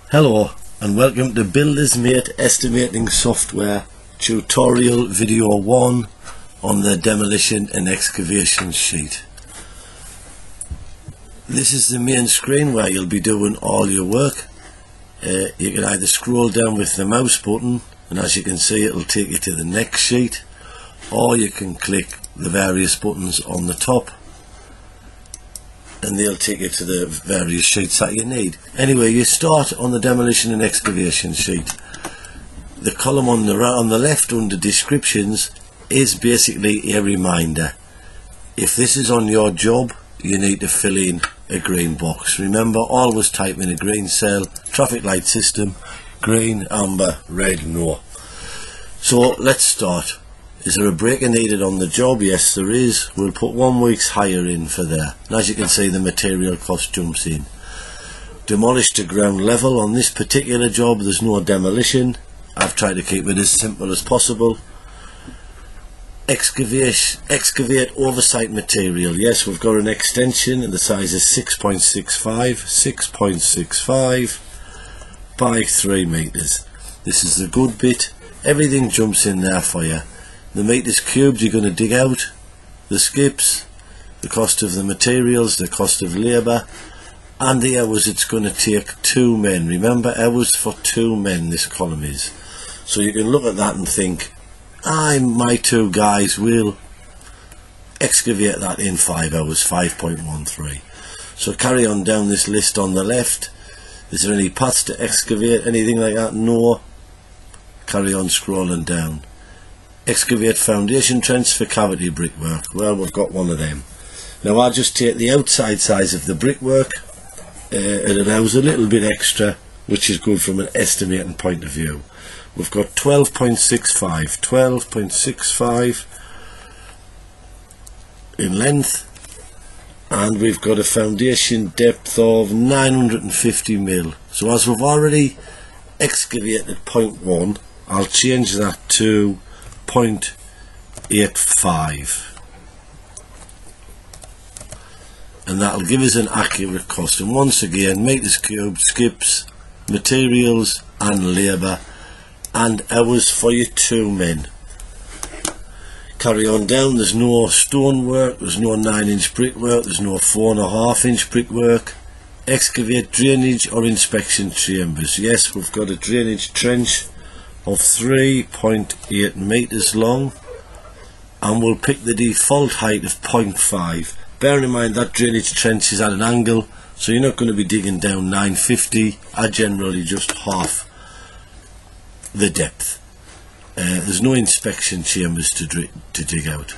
Hello and welcome to Builder's Mate Estimating Software Tutorial Video 1 on the Demolition and Excavation sheet. This is the main screen where you'll be doing all your work. You can either scroll down with the mouse button and as you can see it'll take you to the next sheet, or you can click the various buttons on the top and they'll take you to the various sheets that you need. Anyway, you start on the Demolition and Excavation sheet. The column on the left under descriptions is basically a reminder. If this is on your job, you need to fill in a green box. Remember, always type in a green cell, traffic light system, green, amber, red, no. So let's start. Is there a breaker needed on the job? Yes there is. We'll put 1 week's hire in for there. And as you can see, the material cost jumps in. Demolish to ground level. On this particular job there's no demolition. I've tried to keep it as simple as possible. Excavate oversight material. Yes, we've got an extension and the size is 6.65 by 3 meters. This is the good bit. Everything jumps in there for you. The meters cubed you're going to dig out, the skips, the cost of the materials, the cost of labour, and the hours it's going to take 2 men. Remember, hours for 2 men this column is. So you can look at that and think, my 2 guys will excavate that in 5 hours, 5.13. So carry on down this list on the left. Is there any paths to excavate, anything like that? No. Carry on scrolling down. Excavate foundation trench for cavity brickwork. Well, we've got one of them. Now I just take the outside size of the brickwork. It allows a little bit extra, which is good from an estimating point of view. We've got 12.65 in length, and we've got a foundation depth of 950 mil. So as we've already excavated 0.1, I'll change that to 0.85, and that'll give us an accurate cost. And once again, meters cubed, skips, materials and labour, and hours for your 2 men. Carry on down. There's no stonework, there's no 9-inch brickwork, there's no 4.5-inch brickwork. Excavate drainage or inspection chambers. Yes, we've got a drainage trench of 3.8 meters long, and we'll pick the default height of 0.5. Bear in mind that drainage trench is at an angle, so you're not going to be digging down 950. I generally just half the depth. There's no inspection chambers to dig out.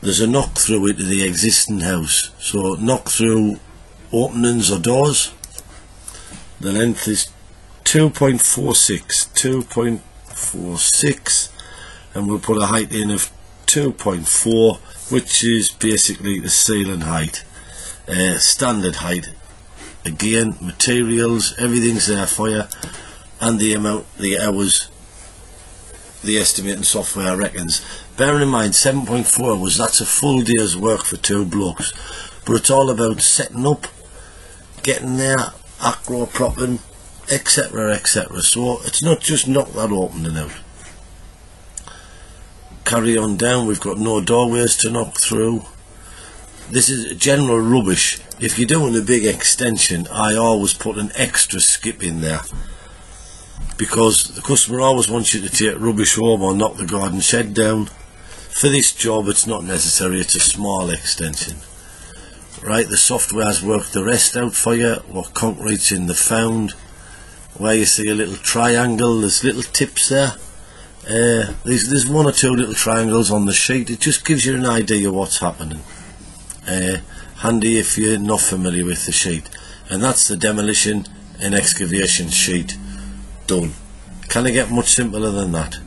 There's a knock through into the existing house, so knock through openings or doors. The length is 2.46, and we'll put a height in of 2.4, which is basically the ceiling height, standard height. Again, materials, everything's there for you, and the amount, the hours the estimating software reckons. Bearing in mind 7.4 hours, that's a full day's work for 2 blokes, but it's all about setting up, getting there, acro propping, etc, etc. So it's not just knock that opening out. Carry on down. We've got no doorways to knock through. This is general rubbish. If you're doing a big extension, I always put an extra skip in there, because the customer always wants you to take rubbish home or knock the garden shed down. For this job it's not necessary, it's a small extension. Right, the software's worked the rest out for you, what concrete's in the found. Where you see a little triangle, there's little tips there. There's 1 or 2 little triangles on the sheet. It just gives you an idea of what's happening. Handy if you're not familiar with the sheet. And that's the Demolition and Excavation sheet done. Can it get much simpler than that?